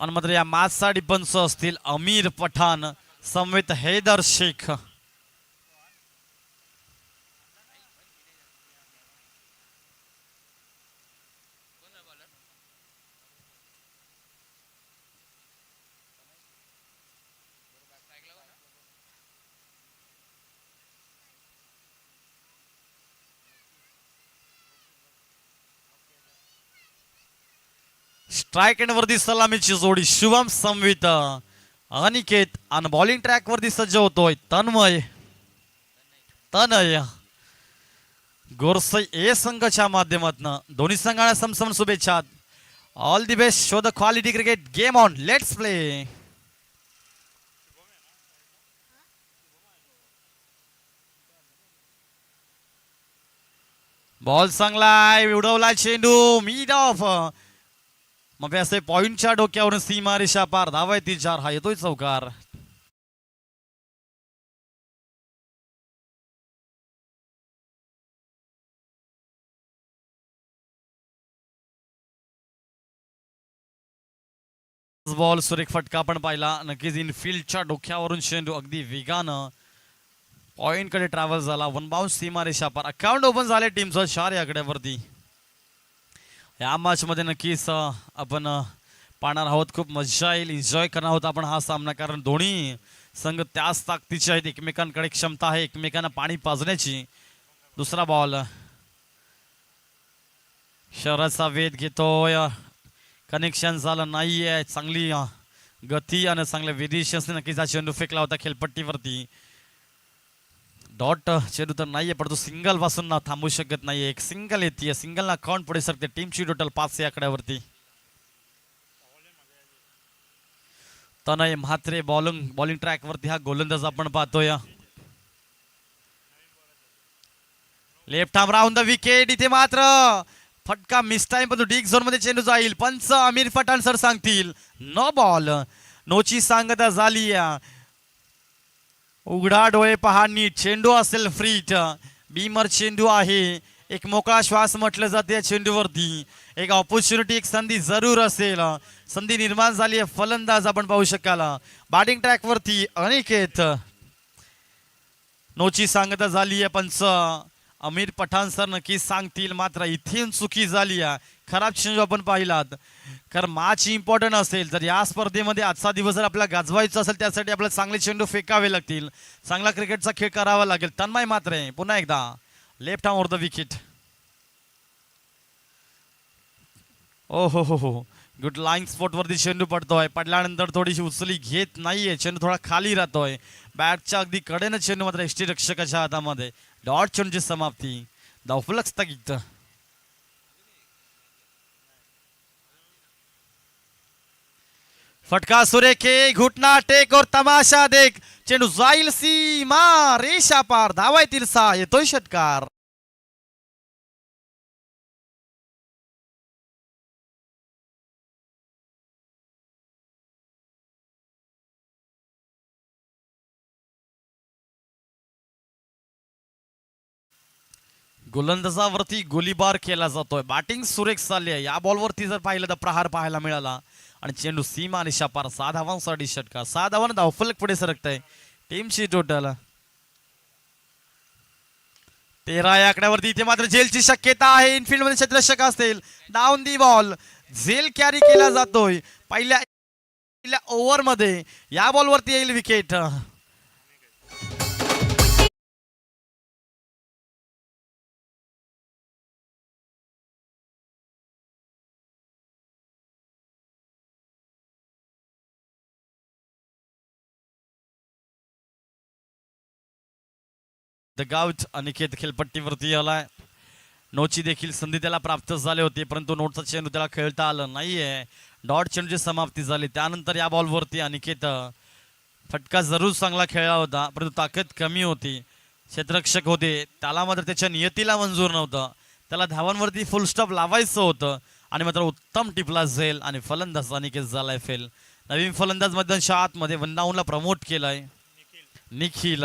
आणि मात्र या मॅचसाठी पंच असतील अमीर पठाण समवेत हैदर शेख. स्ट्राइक एंड वरती सलामीची जोडी शुभम समवित अनिकेत आणि बॉलिंग ट्रॅक वरती सज्ज होतोय तन्मय तनय गोरसई ए संघाच्या माध्यमातून. दोन्ही संघांना समसम शुभेच्छा. All the best. Show the quality cricket game on. Let's play. Ball चांगलाय उडवला चेंडू मिड ऑफ. मग असे पॉइंटच्या डोक्यावरून सीमा रेषा पार धावा ती 4. हा येतोय चौकार. बॉल सुरेख फटका पण पाहिला. नक्कीच इनफिल्डच्या डोक्यावरून चेंडू अगदी वेगानं पॉइंट कडे ट्रॅव्हल झाला. वन बाउन्स सीमा रेषा पार. अकाउंट ओपन झाले टीमचं 4 या आकड्यावरती. या मॅच मध्ये नक्कीच आपण पाहणार आहोत. खूप मजा येईल. एन्जॉय करणार आहोत आपण हा सामना. कारण दोन्ही संघ त्याच ताकदीचे आहेत. एकमेकांकडे क्षमता आहे एकमेकांना पाणी पाजण्याची. दुसरा बॉल शहराचा वेध घेतोय. कनेक्शन झालं नाहीये. चांगली गती आणि चांगल्या वेरिएशन्सने नक्कीच हा चेंडू फेकला होता खेळपट्टीवरती. डॉट चेंडू तर नाहीये पण तो सिंगल पासून ना थांबू शकत नाहीये. एक सिंगल येते. सिंगल ना काउंट पुढे सरते. टीमची टोटल 5 या आकड्यावरती. तनय म्हात्रे बॉलिंग ट्रॅक वरती हा गोलंदाज आपण पाहतोय. Left arm round the wicket. इथे मात्र फटका मिस टाइम पण डीक झोन मध्ये चेंडू जाईल. पंच अमीर पठाण सर सांगतील नो बॉल. नोची सांगता झाली. उघडा डोळे पहा नीट. चेंडू असेल फ्रीट. बीमर चेंडू आहे. एक मोकळा श्वास म्हटलं जाते या चेंडूवरती. एक ऑपॉर्च्युनिटी एक संधी जरूर असेल. संधी निर्माण झाली आहे. फलंदाज आपण पाहू शकाल. बॅटिंग ट्रॅक वरती अनिकेत. नोची सांगता झाली आहे. पंच अमीर पठाण सर नक्की सांगतील. मात्र इथे चुकी झाली आहे. खराब चेंडू आपण पाहिलात. कारण मॅच इम्पॉर्टंट असेल तर या स्पर्धेमध्ये आजचा दिवस जर आपल्याला गाजवायचा असेल त्यासाठी आपल्याला चांगले चेंडू फेकावे लागतील. चांगला क्रिकेटचा खेळ करावा लागेल. तन्मय मात्रे पुन्हा एकदा left arm over the wicket. ओ हो गुड लाईन स्पॉट वरती चेंडू पडतोय. पडल्यानंतर थोडीशी उचली घेत नाहीये. चेंडू थोडा खाली राहतोय. बॅटच्या अगदी कडेनं चेंडू मात्र एसटी रक्षकाच्या हातामध्ये. डॉट चेंडूची समाप्ती. धावफलक स्थगित. फटका सुरेखे घुटना टेक और तमाशा देख. चेंडू जाईल सीमा रेषा पार. धावा येतील 6. येतोय षटकार. गोलंदाजावरती गोलीबार केला जातोय. बॅटिंग सुरेख चालली आहे. या बॉलवरती जर पाहिलं तर प्रहार पाहायला मिळाला आणि चेंडू सीमा रेषा पार. 6 धावांसाठी षटकार. 6 धावांना धावफलक पुढे सरकतंय. टीमची टोटल 13 या आकड्यावरती. इथे मात्र झेलची शक्यता आहे. इनफिल्ड मध्ये क्षेत्ररक्षक असतील. Down the ball. झेल कॅरी केला जातोय. पहिल्या ओव्हर मध्ये या बॉलवरती येईल विकेट. द गाउट अनिकेत खेळपट्टीवरती आलाय. नोची देखील संधी त्याला प्राप्त झाले होते परंतु नोटचा चेंडू त्याला खेळता आलं नाहीये. डॉट चेंडूची समाप्ती झाली. त्यानंतर या बॉलवरती अनिकेत फटका जरूर चांगला खेळला होता परंतु ताकद कमी होती. क्षेत्ररक्षक होते त्याला मात्र त्याच्या नियतीला मंजूर नव्हतं. त्याला धावांवरती फुल स्टॉप लावायचं होतं आणि मात्र उत्तम टिपला झेल आणि फलंदाज अनिकेत झालाय फेल. नवीन फलंदाज मैदानच्या आतमध्ये वनडाऊनला प्रमोट केलाय निखिल.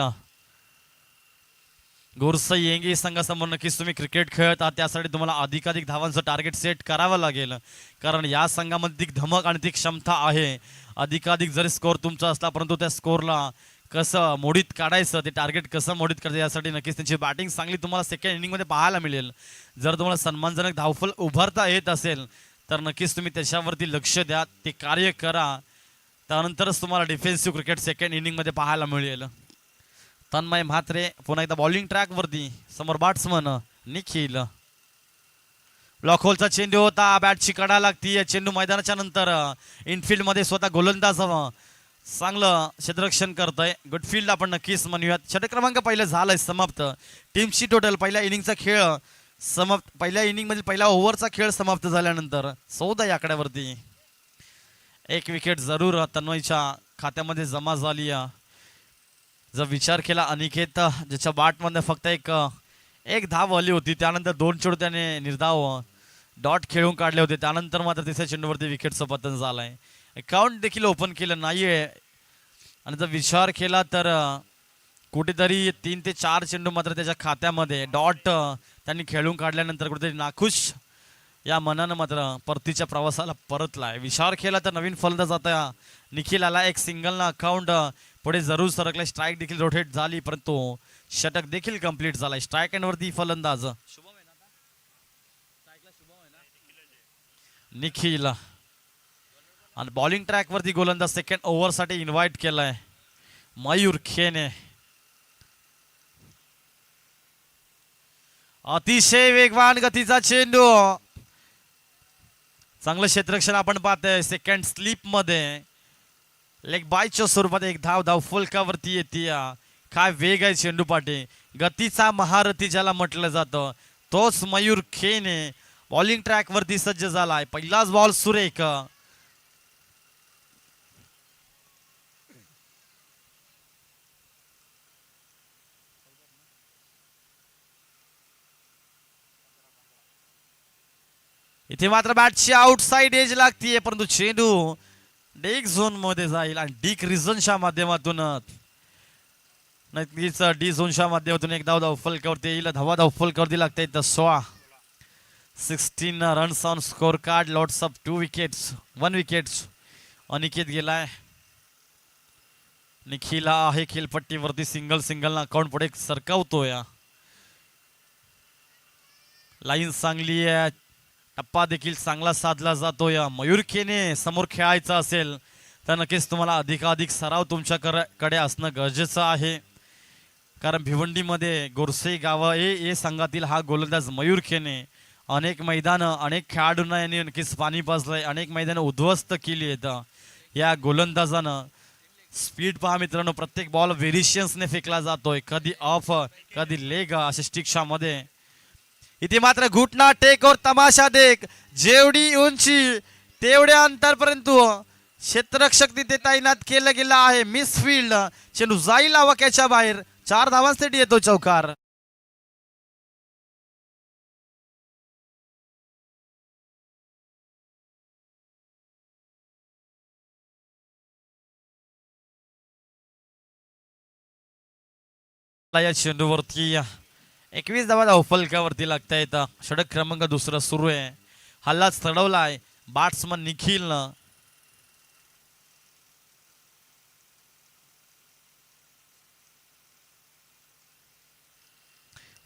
गोरसई येंगे संघासमोर नक्कीच तुम्ही क्रिकेट खेळत आहात, त्यासाठी तुम्हाला अधिकाधिक धावांचं टार्गेट सेट करावं लागेल, कारण या संघामध्ये ती धमक आणि ती क्षमता आहे. अधिकाधिक जरी स्कोअर तुमचा असला परंतु त्या स्कोअरला कसं मोडीत काढायचं, ते टार्गेट कसं मोडीत करायचं, यासाठी नक्कीच त्यांची बॅटिंग चांगली तुम्हाला सेकंड इनिंगमध्ये पाहायला मिळेल. जर तुम्हाला सन्मानजनक धावफल उभारता येत असेल तर नक्कीच तुम्ही त्याच्यावरती लक्ष द्या, ते कार्य करा, त्यानंतरच तुम्हाला डिफेन्सिव्ह क्रिकेट सेकंड इनिंगमध्ये पाहायला मिळेल. तन्मय म्हात्रे पुन्हा एकदा बॉलिंग ट्रॅक वरती, समोर बॅट्समन निखिल. ब्लॉक होलचा चेंडू होता, बॅटची कडा लागती, चेंडू मैदानाच्या नंतर इनफिल्ड मध्ये स्वतः गोलंदाज चांगलं क्षेत्ररक्षण करतोय. गुड फील्ड आपण नक्कीच म्हणूयात. षटक क्रमांक पहिलं झालंय समाप्त. टीमची टोटल पहिल्या इनिंगचा खेळ समाप्त, पहिल्या इनिंग मध्ये पहिला ओव्हरचा खेळ समाप्त झाल्यानंतर 14 या आकड्यावरती एक विकेट जरूर तन्मयच्या खात्यामध्ये जमा झाली. जर विचार केला अनिकेत ज्याच्या बॅटमध्ये फक्त एक धाव आली होती, त्यानंतर 2 चेंडू त्याने निर्धाव डॉट खेळून काढले होते, त्यानंतर मात्र तिसऱ्या चेंडूवरती विकेटचं पतन झालंय. अकाउंट देखील ओपन केलं नाहीये. आणि जर विचार केला तर कुठेतरी 3 ते 4 चेंडू मात्र त्याच्या खात्यामध्ये डॉट त्यांनी खेळून काढल्यानंतर कुठेतरी नाखुश या मनानं मात्र परतीच्या प्रवासाला परतलाय. विचार केला तर नवीन फलंदाज आता निखिल आला, एक सिंगलना अकाउंट पुढे जरूर सरकलाय, स्ट्राईक देखील रोटेट झाली, परंतु षटक देखील कंप्लीट झालाय. स्ट्राईक एंड वरती फलंदाज निखिल आणि बॉलिंग ट्रॅक वरती गोलंदाज सेकंड ओव्हर साठी इन्व्हाइट केलाय मयूर खेने. अतिशय वेगवान गतीचा चेंडू, चांगलं क्षेत्ररक्षण आपण पाहतोय. सेकंड स्लिप मध्ये लेग बायच्या स्वरूपात एक धाव फलकावरती येते. काय वेग आहे चेंडू पाठी, गतीचा महारथी ज्याला म्हटलं जातं तोच मयूर खेने बॉलिंग ट्रॅक वरती सज्ज झालाय. पहिलाच बॉल सुरेख. इथे मात्र बॅटची आउटसाइड एज लागतीये, परंतु चेंडू डेक झोन मध्ये जाईल आणि डीक रिझनच्या माध्यमातून नक्कीच डी झोनच्या माध्यमातून एक धाव फलकावरती येईल. धाव फलकावरती लागते 16 runs on score card, lots of 2 wickets 1 wickets. Aniket गेलाय, निखिला आहे खेळपट्टीवरती, सिंगल ना अकाउंट पुढे सरकावतोय. लाईन चांगली आहे, टप्पा देखील चांगला साधला जातोय. मयूर खेने समोर खेळायचं असेल तर नक्कीच तुम्हाला अधिकाधिक सराव तुमच्याकडे असणं गरजेचं आहे, कारण भिवंडीमध्ये गोरसे गाव ए संघातील हा गोलंदाज मयूर खेने अनेक मैदानं अनेक खेळाडूंना यांनी नक्कीच पाणी पाजलंय, अनेक मैदानं उद्ध्वस्त केली आहेत. या गोलंदाजानं स्पीड पहा मित्रांनो, प्रत्येक बॉल व्हेरिएशन्सने फेकला जातोय, कधी ऑफ कधी लेग अशा स्टिक्सच्या मध्ये. इथे मात्र घुटना टेक और तमाशा देख, जेवढी उंची तेवढ्या अंतर, परंतु क्षेत्ररक्षक तिथे तैनात केलं गेलं आहे. मिस फील्ड, चेंडू जाईल आवाक्याच्या बाहेर. 4 धावांसाठी येतो चौकार. या चेंडूवरती 21 धावा फलकावरती लागता येतं. षटक क्रमांक 2 सुरू आहे. हल्लाच चढवलाय बॅट्समन निखिलनं.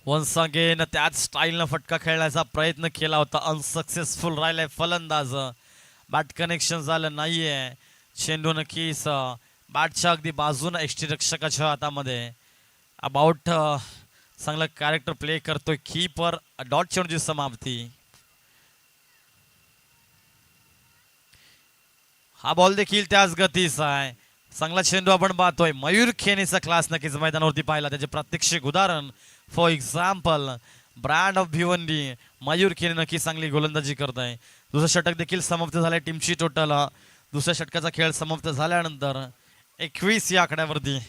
वन्स अगेन त्याच स्टाईलनं फटका खेळण्याचा प्रयत्न केला होता, अनसक्सेसफुल राहिलाय फलंदाज. बॅट कनेक्शन झालं नाहीये. चेंडू नक्कीच बॅटच्या अगदी बाजून एष्टी रक्षकाच्या हातामध्ये. अबाउट चांगलं कॅरेक्टर प्ले करतोय कीपर. डॉट चेंडूची समाप्ती. हा बॉल देखील त्याच गतीचा आहे. चांगला चेंडू आपण पाहतोय. मयूर खेनेचा क्लास नक्कीच मैदानावरती पाहिला, त्याचे प्रात्यक्षिक उदाहरण. For example brand of Bhiwandi, Mayur खेने नक्की चांगली गोलंदाजी करत आहे. दुसरं षटक देखील समाप्त झालंय. टीमची टोटल दुसऱ्या षटकाचा खेळ समाप्त झाल्यानंतर 21 या आकड्यावरती.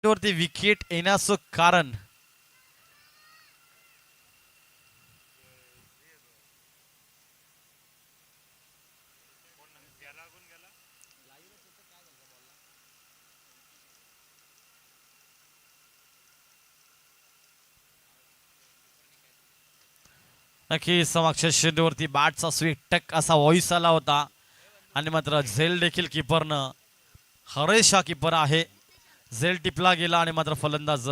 वरती विकेट येण्याचं कारण नक्कीच मागच्या चेंडूवरती बॅटचा स्वीट टक असा व्हॉइस आला होता आणि मात्र झेल देखील किपरनं हरेश हा किपर आहे झेल टिपला गेला आणि मात्र फलंदाज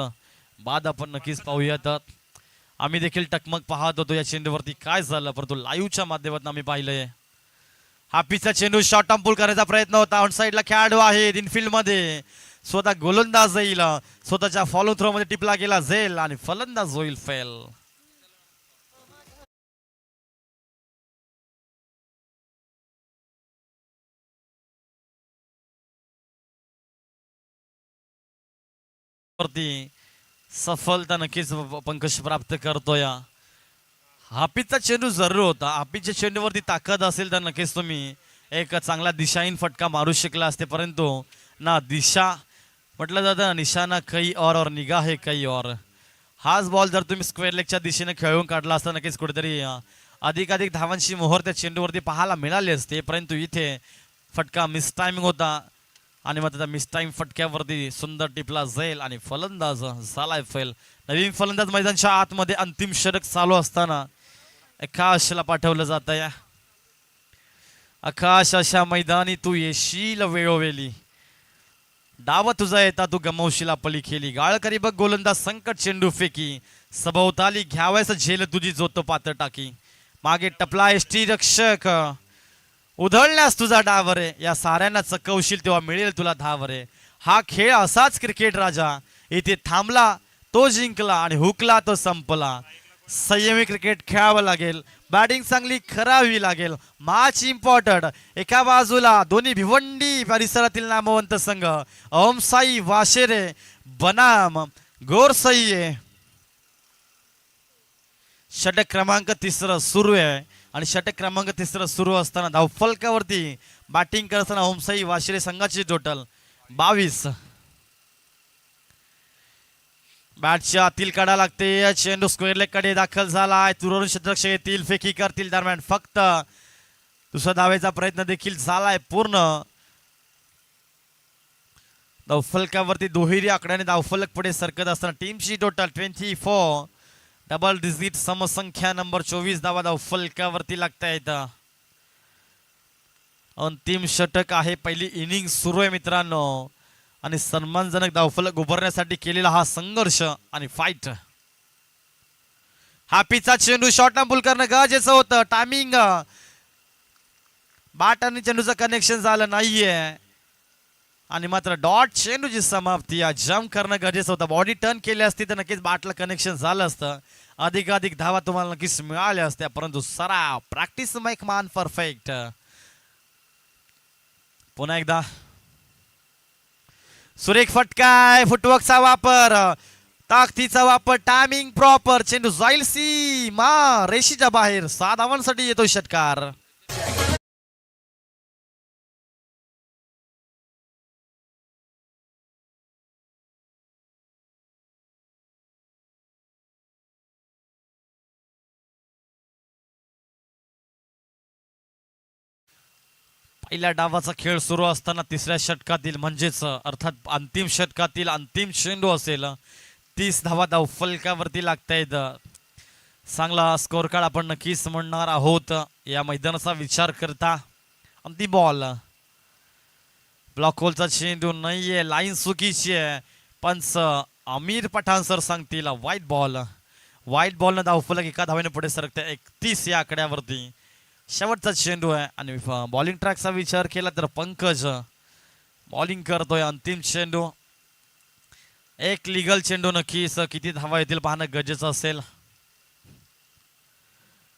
बाद आपण नक्कीच पाहूयात. आम्ही देखील टकमक पाहत होतो या चेंडूवरती काय झालं, परंतु लाईव्हच्या माध्यमातून आम्ही पाहिलंय. हाफिजचा चेंडू शॉर्ट टर्म पूल करायचा प्रयत्न होता. ऑन साईडला खेळाडू आहेत इनफिल्ड मध्ये, स्वतः गोलंदाज जाईल, स्वतःच्या फॉलो थ्रो मध्ये टिपला गेला झेल आणि फलंदाज होईल फेल. वरती सफलता नक्कीच पंकज प्राप्त करतोय. हाफिजचा चेंडू जरूर होता. हाफिजच्या चेंडूवरती ताकद असेल तर नक्कीच तुम्ही एक चांगला दिशाहीन फटका मारू शकला असते, परंतु ना दिशा म्हटलं जातं ना, निशाना कई और निगाह है कई और. हाच बॉल जर तुम्ही स्क्वेअर लेगच्या दिशेने खेळून काढला असता नक्कीच कुठेतरी अधिकाधिक धावांची मोहर त्या चेंडूवरती पाहायला मिळाली असते, परंतु इथे फटका मिस टायमिंग होता आणि मग त्या मिस टाइम फटक्यावरती सुंदर टिपला जाईल आणि फलंदाज झालाय फेल. नवीन फलंदाज मैदानच्या आतमध्ये अंतिम षटक चालू असताना आकाशला पाठवलं जात आहे. आकाश अशा मैदानी तू येशील वेळोवेळी, डाव तुझा येता तू गमवशील आपली खेळी. गाळकरी बघ गोलंदाज संकट चेंडू फेकी, सभोवताली घ्यावायचं झेल तुझी जोत पात टाकी. मागे टपला एसटी रक्षक, उधळण्यास तुझा डावरे, या साऱ्यांना चकवशील तेव्हा मिळेल तुला धावरे. हा खेळ असाच क्रिकेट राजा, इथे थांबला तो जिंकला आणि हुकला तो संपला. संयमी क्रिकेट खेळावं लागेल, बॅटिंग चांगली करावी लागेल. Match important. एका बाजूला दोन्ही भिवंडी परिसरातील नामवंत संघ ओमसाई वाशेरे बनाम गोरसई. षटक क्रमांक 3 सुरू आहे आणि षटक क्रमांक 3 सुरू असताना धावफलकावरती बॅटिंग करताना ओमसाई वाशिरे संघाची टोटल 22. बॅटच्या आतील काढा लागते, चेंडू स्क्वेअर लेग कडे दाखल झालाय. तुरळून क्षेत्ररक्षक येतील, फेकी करतील, दरम्यान फक्त दुसरा धावेचा प्रयत्न देखील झालाय पूर्ण. धावफलकावरती दुहेरी आकड्याने धावफलक पुढे सरकत असताना टीमची टोटल 24, डबल डिजिट समसंख्या नंबर 24 धावा धावफलकावरती लागतायत. अंतिम षटक आहे, पहिली इनिंग सुरू आहे मित्रांनो आणि सन्मानजनक धावफलक उभारण्यासाठी केलेला हा संघर्ष आणि फाईट. हाफिजचा चेंडू शॉर्ट पूल करणं गरजेचं होतं. टायमिंग बॅट आणि चेंडूचं कनेक्शन झालं नाहीये आणि मात्र डॉट चेंडूची समाप्ती, जम्प करणं गरजेचं होतं. बॉडी टर्न केली असती तर नक्कीच बॅटला कनेक्शन झालं असतं, अधिकाधिक धावा तुम्हाला नक्कीच मिळाल्या असत्या, परंतु सराव प्रॅक्टिस मेक मॅन परफेक्ट. पुन्हा एकदा सुरेख फटकाय, फुटवर्कचा वापर, ताकदीचा वापर, टायमिंग प्रॉपर. चेंडू जाईल सीमा रेषेच्या बाहेर. 6 धावांसाठी येतो षटकार. पहिल्या डावाचा खेळ सुरू असताना तिसऱ्या षटकातील म्हणजेच अर्थात अंतिम षटकातील अंतिम चेंडू असेल. 30 धावा धावफलकावरती लागतायत. चांगला स्कोर कार्ड आपण नक्कीच म्हणणार आहोत या मैदानाचा विचार करता. अंतिम बॉल, ब्लॉक होलचा चेंडू नाहीये, लाईन चुकीची आहे. पंच आमिर पठाण सर सांगतील व्हाईट बॉल. व्हाईट बॉलनं धावफलक एका धावेने पुढे सरकते 31 या आकड्यावरती. शेवटचा चेंडू आहे आणि बॉलिंग ट्रॅकचा विचार केला तर पंकज बॉलिंग करतोय. अंतिम चेंडू, एक लिगल चेंडू, नक्कीच किती धावा येतील पाहणं गरजेचं असेल.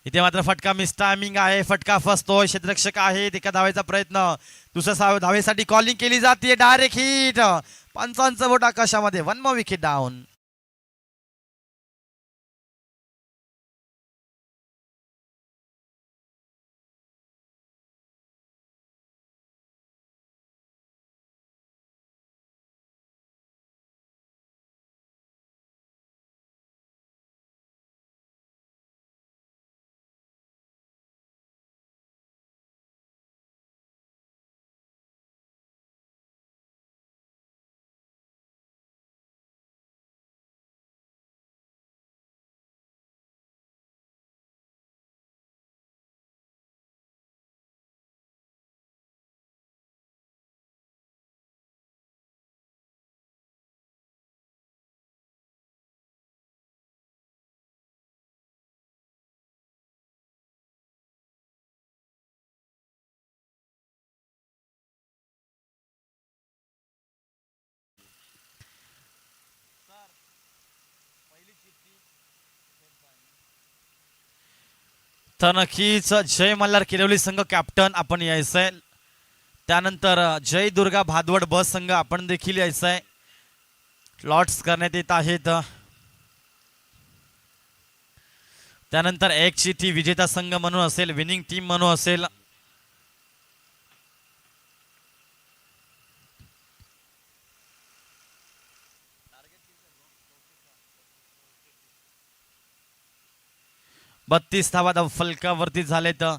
इथे मात्र फटका मिस टायमिंग आहे, फटका फसतोय. क्षेत्ररक्षक आहे, एका धावेचा प्रयत्न, दुसऱ्या धावेसाठी कॉलिंग केली जाते, डायरेक्ट हिट. पंचांचं बोट आकाशामध्ये, 1 more विकेट डाऊन. तर नक्कीच जय मल्हार किरवली संघ कॅप्टन आपण यायचंय. त्यानंतर जय दुर्गा भादवड ब संघ आपण देखील यायचंय. लॉट्स करण्यात येत आहेत. त्यानंतर एक चिठ्ठी विजेता संघ म्हणून असेल, विनिंग टीम म्हणून असेल. बत्तीस धावा फलकावरती झाले. तर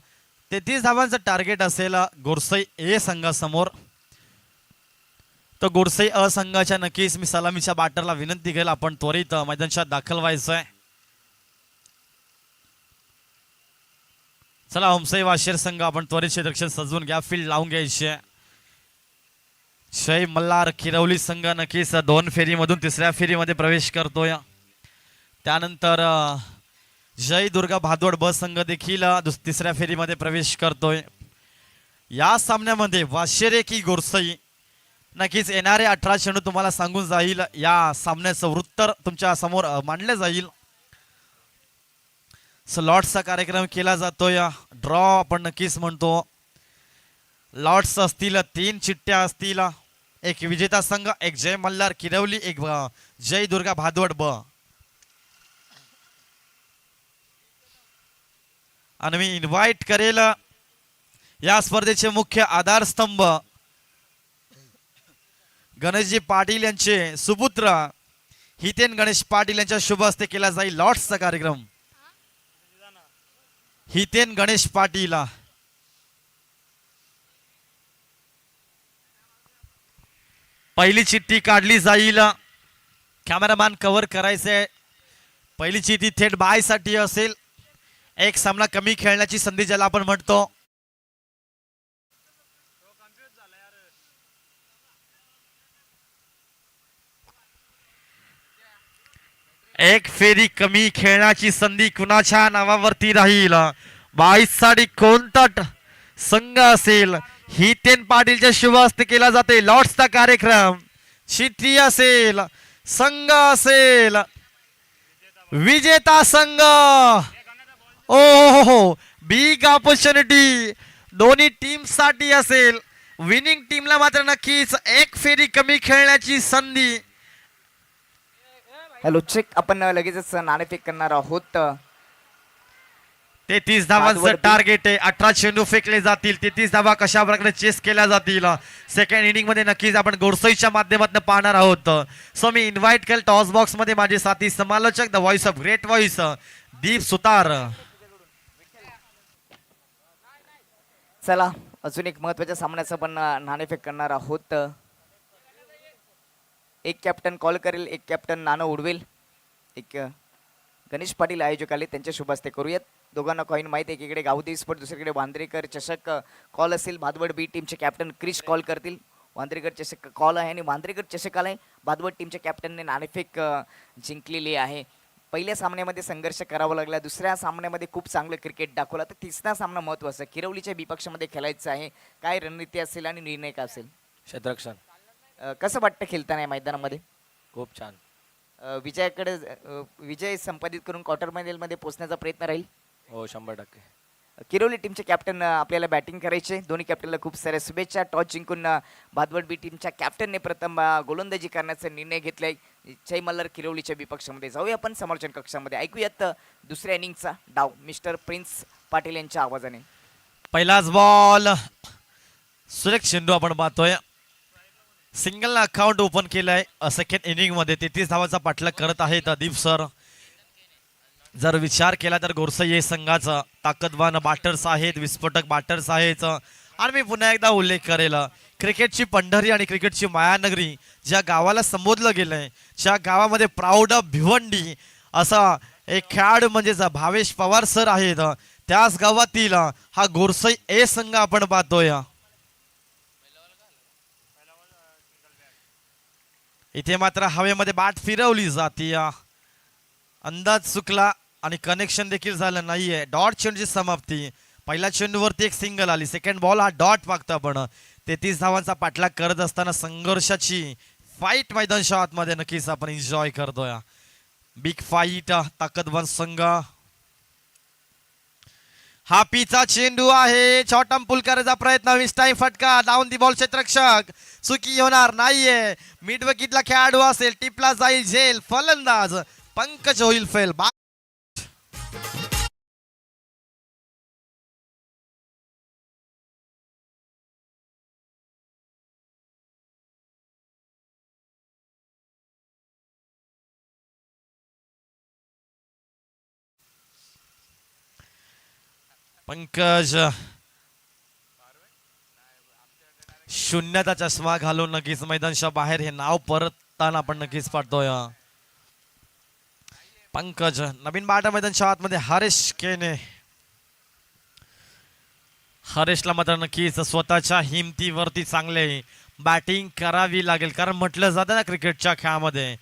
33 धावांचं टार्गेट असेल गोरसई ए संघासमोर. तर गोरसई अ संघाच्या नक्कीच मी सलामीच्या बॅटरला विनंती केली आपण त्वरित मैदानात दाखल व्हायचंय. चला होमसई वाशेर संघ आपण त्वरित क्षेत्ररक्षण सजवून घ्या, फील्ड लावून घ्यायचे. जय मल्हार किरवली संघ नक्कीच 2 फेरीमधून 3ऱ्या फेरीमध्ये प्रवेश करतोय. त्यानंतर जय दुर्गा भादवड ब संघ देखील 3ऱ्या फेरीमध्ये प्रवेश करतोय. या सामन्यामध्ये वाशेरे की गोरसई नक्कीच येणारे 18 चेंडू तुम्हाला सांगून जाईल. या सामन्याचं वृत्त तुमच्या समोर मांडले जाईल. लॉट्सचा कार्यक्रम केला जातोय. ड्रॉ आपण नक्कीच म्हणतो. लॉट्स असतील, 3 चिठ्ठ्या असतील. एक विजेता संघ, एक जय मल्हार किरवली, एक जय दुर्गा भादवड ब. आणि मी इन्व्हाइट करेल या स्पर्धेचे मुख्य आधारस्तंभ गणेशजी पाटील यांचे सुपुत्र हितेन गणेश पाटील यांच्या शुभ हस्ते केला जाईल लॉट्सचा कार्यक्रम. हितेन गणेश पाटील. पहिली चिठ्ठी काढली जाईल. कॅमेरामॅन कव्हर करायचंय. पहिली चिठ्ठी थेट बाय साठी असेल. एक सामना कमी खेळण्याची संधी ज्याला आपण म्हणतो. एक फेरी कमी खेळण्याची संधी कुणाच्या नावावरती राहील? 22 साठी कोणता संघ असेल? हितेन पाटीलच्या शुभ हस्ते केला जाते लॉट्सचा कार्यक्रम. चिठ्ठी असेल, संघ असेल, विजेता संघ. ओ बिग ऑपॉर्च्युनिटी दोन्ही टीम साठी असेल. विनिंग टीमला मात्र नक्कीच एक फेरी कमी खेळण्याची संधी. हॅलो चेक, आपण लगेचच नाणेफेक करणार आहोत. 33 धावांचं टार्गेट आहे. 18 चेंडू फेकले जातील. 33 धावा कशा प्रकारे चेस केल्या जातील सेकंड इनिंग मध्ये नक्कीच आपण गोरसईच्या माध्यमातून पाहणार आहोत. सो मी इन्व्हाइट केलं टॉस बॉक्स मध्ये माझे साथी समालोचक, the voice of great voice, Deep Sutar. चला अजून एक महत्वाच्या सामन्याचं पण नाणेफेक करणार आहोत. एक कॅप्टन कॉल करेल, एक कॅप्टन नाणं उडवेल. एक गणेश पाटील आयोजक आले, त्यांच्या शुभ हस्ते करूयात. दोघांना कॉईन माहिती, एकीकडे गावदेवी स्पोर्ट, दुसरीकडे वांद्रेकर चषक कॉल असेल. भादवड बी टीमचे कॅप्टन क्रिश कॉल करतील. वांद्रेकर चषक कॉल आहे आणि वांद्रेकर चषक आलाय. भादवड टीमच्या कॅप्टनने नाणेफेक जिंकलेली आहे. पहिल्या सामन्यामध्ये संघर्ष करावा लागला, दुसऱ्या सामन्यामध्ये खूप चांगलं क्रिकेट दाखवला, तर तिसरा सामना महत्त्वाचा किरवलीच्या विपक्षामध्ये खेळायचं आहे. काय रणनीती असेल आणि निर्णय काय असेल? क्षेत्ररक्षण. कसं वाटतं खेळताना या मैदानामध्ये? खूप छान. विजयाकडे विजय संपादित करून क्वार्टर फायनलमध्ये पोहोचण्याचा प्रयत्न राहील. हो 100%. किरवली टीमचे कॅप्टन आपल्याला बॅटिंग करायचे. दोन्ही कॅप्टनला खूप साऱ्या शुभेच्छा. टॉस जिंकून भादवड बी टीमच्या कॅप्टनने प्रथम गोलंदाजी करण्याचा निर्णय घेतलाय. जय मल्हार किरवलीच्या विपक्षामध्ये जाऊया आपण समालोचन कक्षामध्ये. ऐकूयात दुसऱ्या इनिंगचा डाव मिस्टर प्रिन्स पाटील यांच्या आवाजाने. पहिलाच बॉल, सुरेख चेंडू आपण पाहतोय. सिंगल अकाउंट ओपन केलंय सेकंड इनिंग मध्ये. 33 धावाचा पाठलाग करत आहेत दीप सर. जर विचार केला तर गोरसई हे संघाचं ताकदवान बॅटर्स आहेत, विस्फोटक बॅटर्स आहेत. आणि मी पुन्हा एकदा उल्लेख करेल, क्रिकेटची पंढरी आणि क्रिकेटची मायानगरी ज्या गावाला संबोधलं गेलंय, ज्या गावामध्ये प्राऊड ऑफ भिवंडी असा एक खेळाडू म्हणजे भावेश पवार सर आहेत, त्याच गावातील हा गोरसई ए संघ आपण पाहतोय. इथे मात्र हवेमध्ये बॅट फिरवली जाते. अंदाज चुकला आणि कनेक्शन देखील झालं नाहीये. डॉट चेंडूची समाप्ती. पहिल्या चेंडूवरती एक सिंगल आली. सेकंड बॉल हा डॉट मागतो आपण. 33 धावांचा पाठलाग करत असताना संघर्षाची फाईट मैदानच्या आतमध्ये नक्कीच आपण एन्जॉय करतोय. बिग फाईट, ताकदवान संघ. हा पीचा चेंडू आहे. शॉर्ट पुल करायचा प्रयत्न. मिस टाइम फटका. डाऊन दी बॉल क्षेत्ररक्षक चुकी होणार नाहीये. मिड विकेटला खेळाडू असेल. टिपला जाईल झेल. फलंदाज पंकज होईल फेल. पंकज शून्यता चष्मा घालून नक्कीच मैदानच्या बाहेर हे नाव परतताना आपण नक्कीच पाहतोय. पंकज नवीन बाटा मैदानच्या आतमध्ये हरेश केने. हरेशला मात्र नक्कीच स्वतःच्या हिमतीवरती चांगले बॅटिंग करावी लागेल. कारण म्हटलं जातं ना क्रिकेटच्या खेळामध्ये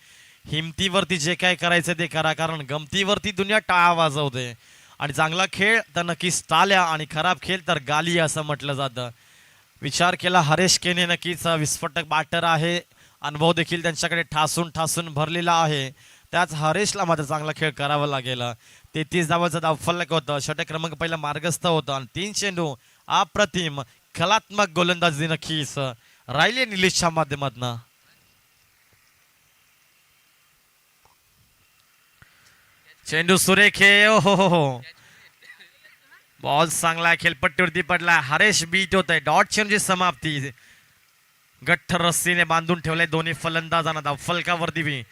हिमतीवरती जे काय करायचं ते करा. कारण गमतीवरती दुनिया टाळा वाजवते. आणि चांगला खेळ तर नक्कीच टाळ्या आणि खराब खेळ तर गाली असं म्हटलं जातं. विचार केला हरेश केने नक्कीच विस्फोटक बॅटर आहे. अनुभव देखील त्यांच्याकडे ठासून ठासून भरलेला आहे. त्याच हरेशला मात्र चांगला खेळ करावा लागेल. 33 धावांचा धावफलक होतं. षटक क्रमांक पहिला मार्गस्थ होतं आणि 3 चेंडू अप्रतिम कलात्मक गोलंदाजी नक्कीच राहिले निलेशच्या माध्यमातून. चेंडू सुरेखे. हो बॉल चांगला खेळपट्टीवरती पडला. हरेश बीट होत आहे. डॉट चेंडूची समाप्ती. गठ्ठ रस्सीने बांधून ठेवलाय दोन्ही फलंदाजांना. धावफलकावरती बी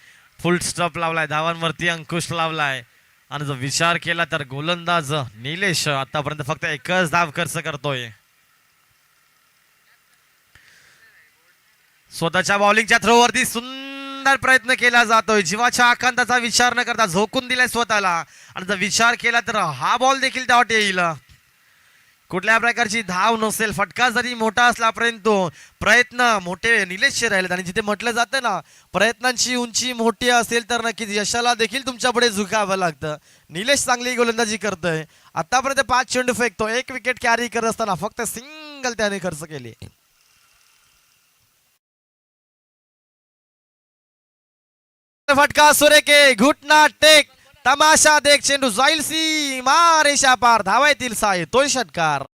फुल स्टॉप लावलाय. धावांवरती अंकुश लावलाय. आणि जर विचार केला तर गोलंदाज निलेश आतापर्यंत फक्त एकच धाव खर्च करतोय. स्वतःच्या बॉलिंगच्या थ्रोवरती सुंदर प्रयत्न केला जातोय. जीवाच्या आकांताचा विचार न करता झोकून दिलाय स्वतःला. आणि जर विचार केला तर हा बॉल देखील डॉट येईल. कुठल्या प्रकारची धाव नसेल. फटका जरी मोठा असला परंतु प्रयत्न मोठे निलेशचे राहिले. आणि जिथे म्हटलं जातं ना प्रयत्नांची उंची मोठी असेल तर नक्कीच यशाला देखील तुमच्या पुढे झुकावं लागतं. निलेश चांगली गोलंदाजी करतोय. आतापर्यंत 5 चेंडू फेकतो. 1 विकेट कॅरी करत असताना फक्त सिंगल त्याने खर्च केली. फटका सुरेखे. घुटना टेक तमाशा देख. चेंडू जाईल सीमा रेषा पार. धावा येतील 6. येतोय षटकार.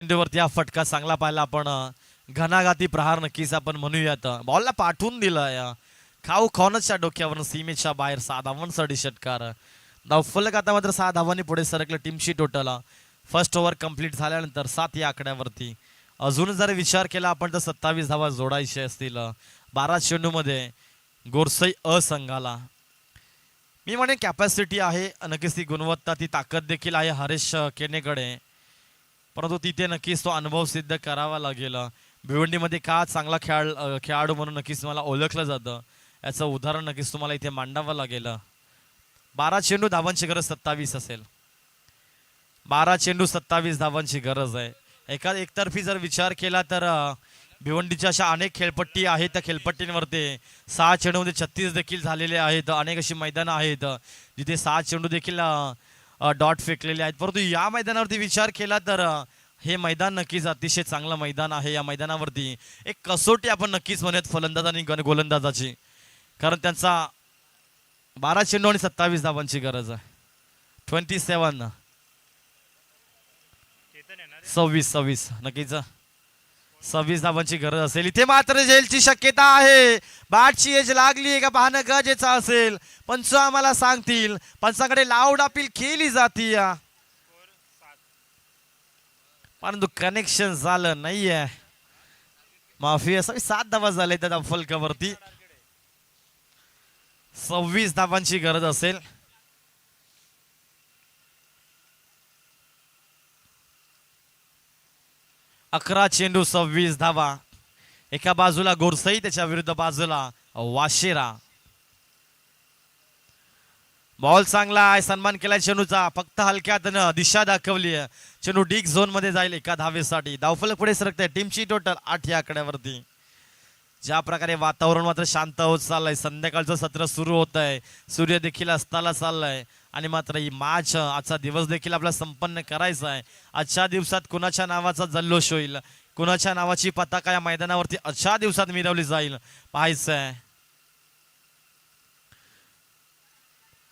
चेंडूवरती हा फटका चांगला पाहिला आपण. घणाघाती प्रहार नक्कीच आपण म्हणूयात. बॉलला पाठवून दिलाय. खाऊ खाऊनच्या डोक्यावरून सीमेच्या बाहेर 6 धावांसाठी षटकार. धावफलक आता मात्र 6 धावांनी पुढे सरकलं. टीमची टोटल फर्स्ट ओव्हर कंप्लीट झाल्यानंतर 7 या आकड्यावरती. अजून जर विचार केला आपण तर 27 धावा जोडायचे असतील 12 चेंडूमध्ये गोरसई संघाला. मी म्हणे कॅपॅसिटी आहे नक्कीच. ती गुणवत्ता ती ताकद देखील आहे हरेश केनेकडे. परंतु तिथे नक्कीच तो अनुभव सिद्ध करावा लागेल. भिवंडीमध्ये का चांगला खेळाडू म्हणून नक्कीच मला ओळखलं जातं याचं उदाहरण नक्कीच तुम्हाला इथे मांडावं लागेल. 12 चेंडू धावांची गरज 27 असेल. 12 चेंडू 27 धावांची गरज आहे. एकतर्फी जर विचार केला तर भिवंडीच्या अशा अनेक खेळपट्टी आहेत. त्या खेळपट्टींवरती 6 चेंडूमध्ये 36 देखील झालेले आहेत. अनेक अशी मैदानं आहेत जिथे 6 चेंडू देखील डॉट फेकलेले आहेत. परंतु या मैदानावरती विचार केला तर हे मैदान नक्कीच अतिशय चांगलं मैदान आहे. या मैदानावरती एक कसोटी आपण नक्कीच म्हणूयात फलंदाज आणि गोलंदाजाची. कारण त्यांचा 12 चेंडू आणि 27 धावांची गरज आहे. 27 26 नक्कीच 26 धावांची गरज असेल. इथे मात्र झेलची शक्यता आहे. बॅटची एज लागली का पाहणं गरजेचं असेल. पंच आम्हाला सांगतील. पंचाकडे लाऊड अपील केली जाती. परंतु कनेक्शन झालं नाहीये. माफी असावी. 7 धावा झाले त्या फलकावरती. 26 धावांची गरज असेल. अकरा चेंडू 26 धावा. एका बाजूला गोरसई त्याच्या विरुद्ध बाजूला वाशेरा. बॉल चांगला आहे. सन्मान केलाय चेंडूचा. फक्त हलक्यात दिशा दाखवली. चेंडू डीक झोन मध्ये जाईल एका धावेसाठी. धावफलक पुढे सरकते. टीमची टोटल 8 या आकड्यावरती. ज्या प्रकारे वातावरण मात्र शांत होत चाललंय, संध्याकाळचं सत्र सुरू होत आहे, सूर्य देखील अस्ताला चाललाय आणि मात्र ही मॅच आजचा दिवस देखील आपल्याला संपन्न करायचा आहे. आजच्या दिवसात कुणाच्या नावाचा जल्लोष होईल, कुणाच्या नावाची पताका या मैदानावरती आजच्या दिवसात मिरवली जाईल पाहायचं आहे.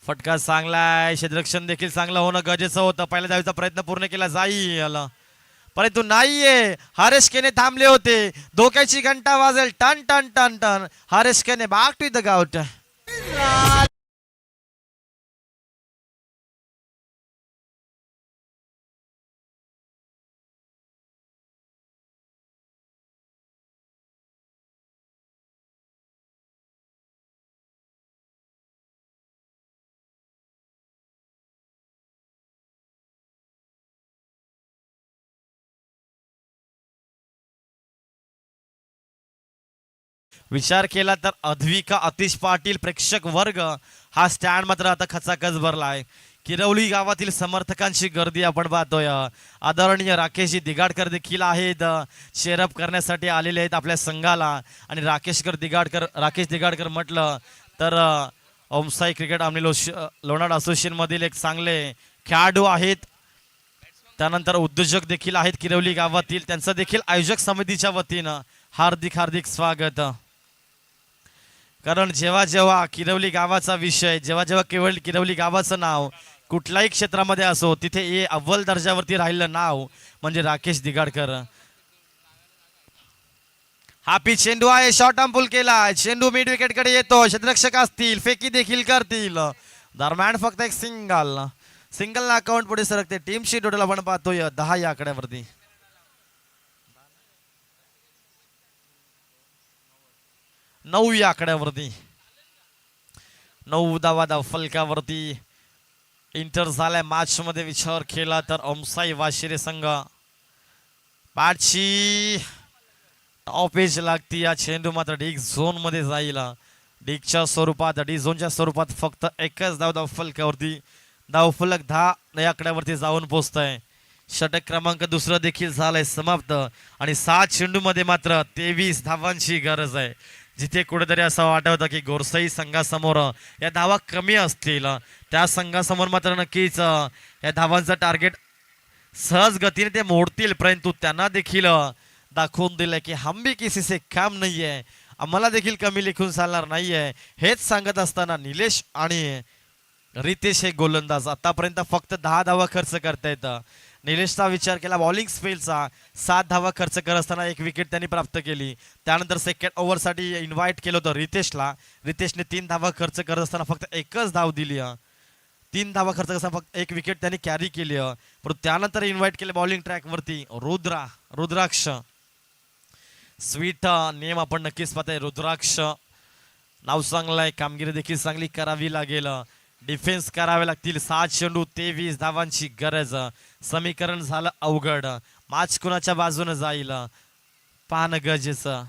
फटका चांगला आहे, क्षेत्ररक्षण देखील चांगलं होणं गरजेचं होतं. पहिल्या धावेचा प्रयत्न पूर्ण केला जाईल परंतु नाहीये. हरेश केने थांबले होते, धोक्याची घंटा वाजेल, टन टन टन टन. Haresh Kene back to the gout. विचार केला तर अद्विका अतिश पाटील प्रेक्षक वर्ग हा स्टँड मात्र आता खचाखच भरला आहे. किरवली गावातील समर्थकांची गर्दी आपण पाहतोय. आदरणीय राकेशजी दिगाडकर देखील आहेत, चेअरअप करण्यासाठी आलेले आहेत आपल्या संघाला. आणि राकेश दिगाडकर म्हटलं तर ओमसाई क्रिकेट आम्ही लोणाड असोसिएशन मधील एक चांगले खेळाडू आहेत. त्यानंतर उद्योजक देखील आहेत किरवली गावातील, त्यांचं देखील आयोजक समितीच्या वतीनं हार्दिक हार्दिक स्वागत. कारण जेव्हा जेव्हा किरवली गावाचा विषय, जेव्हा जेव्हा केवळ किरवली गावाचं नाव कुठल्याही क्षेत्रामध्ये असो, तिथे हे अव्वल दर्जावरती राहिलं नाव म्हणजे राकेश दिगाडकर. हा पिच चेंडू आहे, शॉर्ट आर्म पुल केला, चेंडू मिड विकेट कडे येतो, क्षेत्ररक्षक असतील, फेकी देखील करतील. दरम्यान फक्त एक सिंगल अकाउंट पुढे सरकते. टीमची टोटल आपण पाहतोय 10 या आकड्यावरती. 9 या आकड्यावरती 9 धावा फलकावरती इंटर झालाय मॅच मध्ये. विचार केला तर ओमसाई वाशिरे संघ बॅटची टॉप एज लागती. या चेंडू मात्र डीग झोन मध्ये जाईल. डीगच्या स्वरूपात, डी झोनच्या स्वरूपात फक्त एकच धाव फलकावरती. धावफलक 10 या आकड्यावरती जाऊन पोहोचतंय. षटक क्रमांक दुसरं देखील झालंय समाप्त आणि 7 चेंडू मध्ये मात्र 23 धावांची गरज आहे. जिथे कुठेतरी असं वाटत होतं की गोरसाई संघासमोर या धावा कमी असतील, त्या संघासमोर मात्र नक्कीच या धावांचं टार्गेट सहज गतीने ते मोडतील. परंतु त्यांना देखील दाखवून दिलंय की हम भी किसी से काम नाहीये, आम्हाला देखील कमी लिखून चालणार नाहीये. हेच सांगत असताना निलेश आणि रितेश हे गोलंदाज आतापर्यंत फक्त 10 धावा खर्च करतायत. निलेशचा विचार केला बॉलिंग स्पेलचा, 7 धावा खर्च करत असताना 1 विकेट त्यांनी प्राप्त केली. त्यानंतर सेकंड ओव्हरसाठी इन्व्हाइट केलं होतं रितेशला. रितेशने 3 धावा खर्च करत असताना फक्त एकच धाव दिली. 3 धावा खर्च करताना फक्त 1 विकेट त्यांनी कॅरी केली. परंतु त्यानंतर इन्व्हाइट केले बॉलिंग ट्रॅकवरती रुद्राक्ष. स्वीट नेम आपण नक्कीच पाहताय रुद्राक्ष. नाव चांगलं आहे, कामगिरी देखील चांगली करावी लागेल, डिफेन्स करावे लागतील. 7 चेंडू 23 धावांची गरज. समीकरण झालं अवघड. मॅच कुणाच्या बाजूने जाईल पाहणं गरजेचं.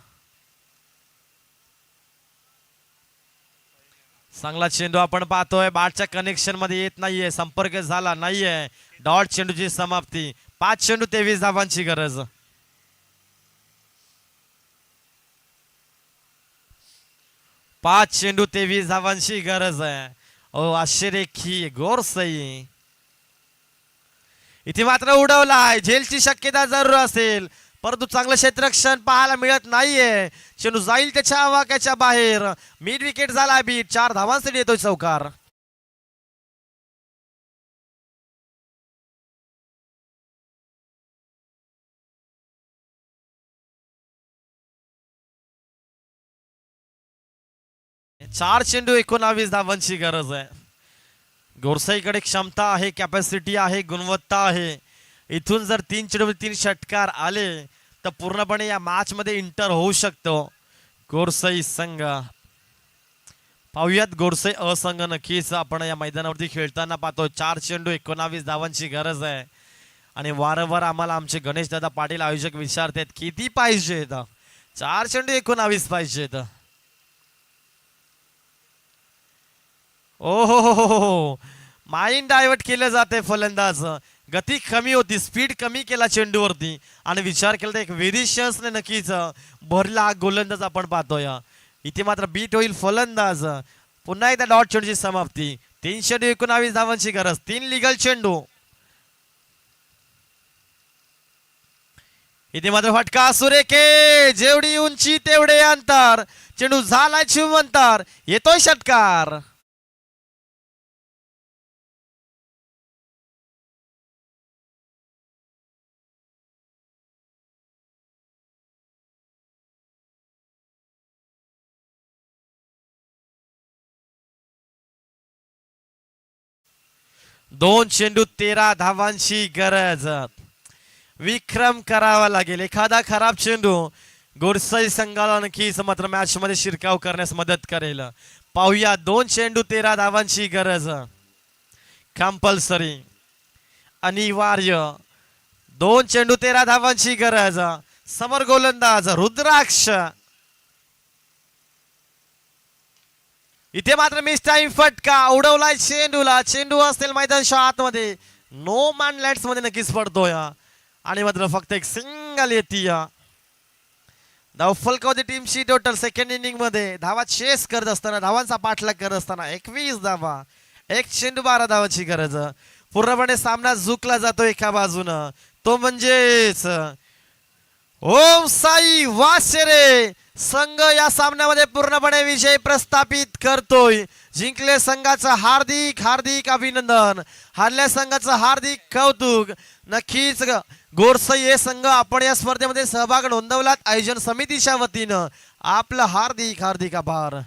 चांगला चेंडू आपण पाहतोय, बॅटच्या कनेक्शन मध्ये येत नाहीये, संपर्क झाला नाहीये. डॉट चेंडूची समाप्ती. 5 चेंडू 23 धावांची गरज. पाच चेंडू 23 धावांची गरज आहे. ओ आश्चर्यखी गोरसई इथे मात्र उडवलाय. झेलची शक्यता जरूर असेल, परंतु चांगलं क्षेत्ररक्षण पाहायला मिळत नाहीये. चेंडू जाईल त्याच्या आवाक्याच्या बाहेर. मिड विकेट झाला बीट. 4 धावांसाठी येतोय चौकार. चार चेंडू 19 धावांची गरज आहे. गोरसाईकडे क्षमता आहे, कॅपॅसिटी आहे, गुणवत्ता आहे. इथून जर 3 चेंडू 3 षटकार आले तर पूर्णपणे या मॅच मध्ये इंटर होऊ शकतो गोरसाई संघ. पाहूयात गोरसाई असंघ नक्कीच आपण या मैदानावरती खेळताना पाहतो. 4 चेंडू 19 धावांची गरज आहे आणि वारंवार आम्हाला आमचे गणेश दादा पाटील आयोजक विचारतात किती पाहिजेत. 4 चेंडू 19 पाहिजेत. ओ हो माइंड डायव्हर्ट केलं जाते फलंदाज, गती कमी होती, स्पीड कमी केला चेंडूवरती आणि विचार केला तर एक व्हेरिएशन्सने नक्कीच भरला गोलंदाज आपण पाहतोय. इथे मात्र बीट होईल फलंदाज. पुन्हा एकदा डॉट चेंडूची समाप्ती. 319 धावांची गरज, 3 लिगल चेंडू. इथे मात्र फटका सुरेखे, जेवढी उंची तेवढे अंतर, चेंडू झाला अंतर, येतोय षटकार. दोन चेंडू 13 धावांची गरज. विक्रम करावा लागेल. एखादा खराब चेंडू गोरसाई संघाला नक्कीच मात्र मॅच मध्ये शिरकाव करण्यास मदत करेल. पाहूया 2 चेंडू 13 धावांची गरज. कंपल्सरी, अनिवार्य. 2 चेंडू 13 धावांची गरज. समोर गोलंदाज रुद्राक्ष. इथे मात्र मिस टाइम फटका उडवलाय चेंडूला. चेंडू असेल मैदानच्या आतमध्ये, नो मॅन लँड्स मध्ये नक्कीच पडतोय आणि मात्र फक्त एक सिंगल येते. धाव फलकावती टीमची टोटल सेकंड इनिंग मध्ये धावा चेस करत असताना, धावांचा पाठलाग करत असताना 21 धावा, 1 चेंडू 12 धावाची गरज. पूर्णपणे सामना झुकला जातो एका बाजूनं, तो म्हणजेच ओम साई वासेरे संघ या सामन्यामध्ये पूर्णपणे विजय प्रस्थापित करतोय. जिंकले संघाचं हार्दिक हार्दिक अभिनंदन, हारल्या संघाचं हार्दिक कौतुक. नक्कीच गोरसई हे संघ आपण या स्पर्धेमध्ये सहभाग नोंदवलात आयोजन समितीच्या वतीनं आपलं हार्दिक हार्दिक आभार.